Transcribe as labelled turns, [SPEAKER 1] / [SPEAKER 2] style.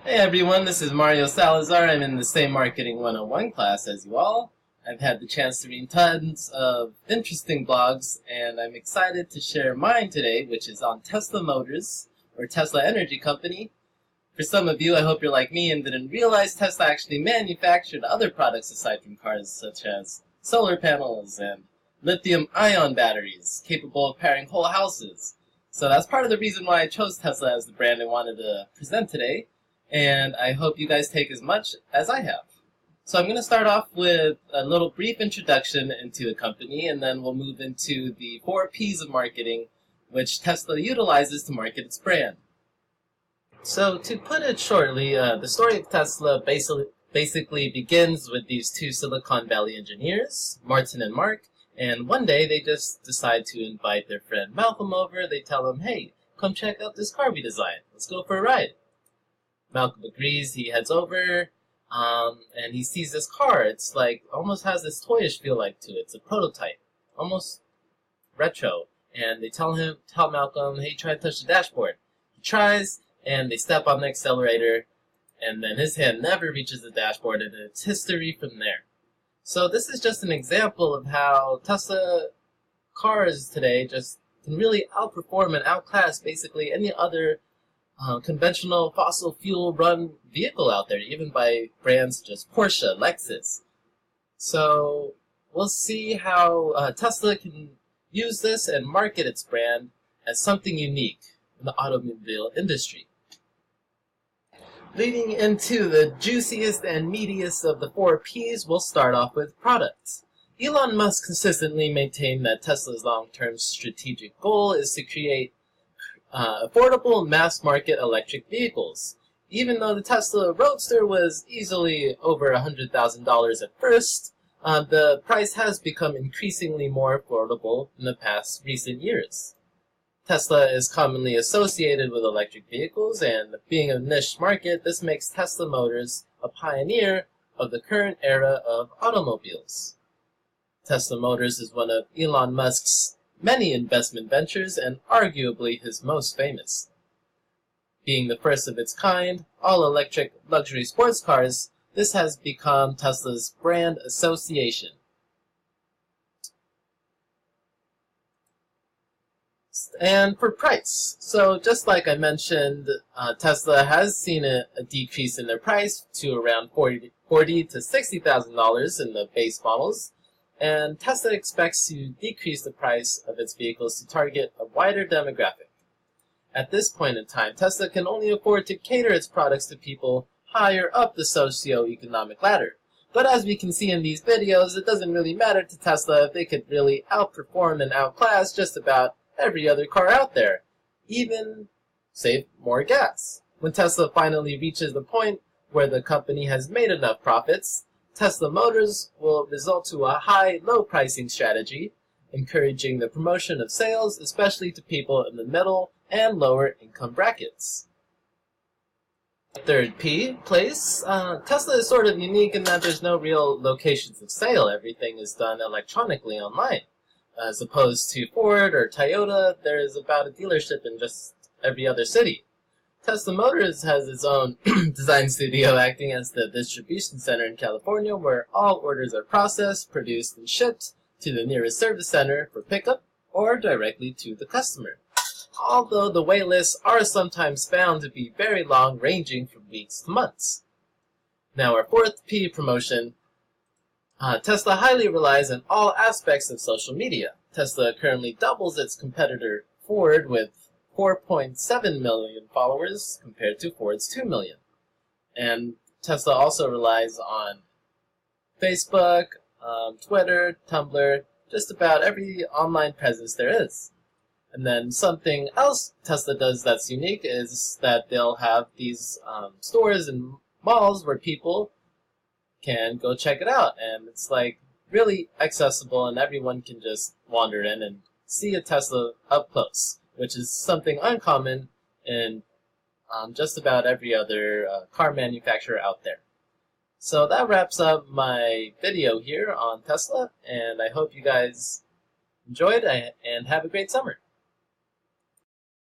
[SPEAKER 1] Hey everyone, this is Mario Salazar. I'm in the same Marketing 101 class as you all. I've had the chance to read tons of interesting blogs, and I'm excited to share mine today, which is on Tesla Motors, or Tesla Energy Company. For some of you, I hope you're like me and didn't realize Tesla actually manufactured other products aside from cars, such as solar panels and lithium-ion batteries, capable of powering whole houses. So that's part of the reason why I chose Tesla as the brand I wanted to present today. And I hope you guys take as much as I have. So I'm going to start off with a little brief introduction into the company, and then we'll move into the 4 P's of marketing, which Tesla utilizes to market its brand. So to put it shortly, the story of Tesla basically begins with these 2 Silicon Valley engineers, Martin and Mark, and one day they just decide to invite their friend Malcolm over. They tell him, hey, come check out this car we designed. Let's go for a ride. Malcolm agrees. He heads over, and he sees this car. It's like, almost has this toyish feel like to it. It's a prototype, almost retro. And they tell Malcolm, hey, try to touch the dashboard. He tries, and they step on the accelerator, and then his hand never reaches the dashboard, and it's history from there. So this is just an example of how Tesla cars today just can really outperform and outclass basically any other conventional fossil fuel run vehicle out there, even by brands such as Porsche, Lexus. So we'll see how Tesla can use this and market its brand as something unique in the automobile industry. Leading into the juiciest and meatiest of the 4 P's, we'll start off with products. Elon Musk consistently maintained that Tesla's long-term strategic goal is to create affordable mass-market electric vehicles. Even though the Tesla Roadster was easily over $100,000 at first, the price has become increasingly more affordable in the past recent years. Tesla is commonly associated with electric vehicles, and being a niche market, this makes Tesla Motors a pioneer of the current era of automobiles. Tesla Motors is one of Elon Musk's many investment ventures, and arguably his most famous. Being the first of its kind, all-electric luxury sports cars, this has become Tesla's brand association. And for price, so just like I mentioned, Tesla has seen a decrease in their price to around $40,000 to $60,000 in the base models. And Tesla expects to decrease the price of its vehicles to target a wider demographic. At this point in time, Tesla can only afford to cater its products to people higher up the socio-economic ladder. But as we can see in these videos, it doesn't really matter to Tesla if they could really outperform and outclass just about every other car out there, even save more gas. When Tesla finally reaches the point where the company has made enough profits, Tesla Motors will resort to a high-low pricing strategy, encouraging the promotion of sales, especially to people in the middle and lower income brackets. Third P, place. Tesla is sort of unique in that there's no real locations of sale. Everything is done electronically online. As opposed to Ford or Toyota, there is about a dealership in just every other city. Tesla Motors has its own design studio acting as the distribution center in California, where all orders are processed, produced, and shipped to the nearest service center for pickup or directly to the customer. Although the wait lists are sometimes found to be very long, ranging from weeks to months. Now our 4th P, promotion. Tesla highly relies on all aspects of social media. Tesla currently doubles its competitor Ford with 4.7 million followers compared to Ford's 2 million. And Tesla also relies on Facebook, Twitter, Tumblr, just about every online presence there is. And then something else Tesla does that's unique is that they'll have these stores and malls where people can go check it out. And it's like really accessible, and everyone can just wander in and see a Tesla up close, which is something uncommon in just about every other car manufacturer out there. So that wraps up my video here on Tesla, and I hope you guys enjoyed and have a great summer.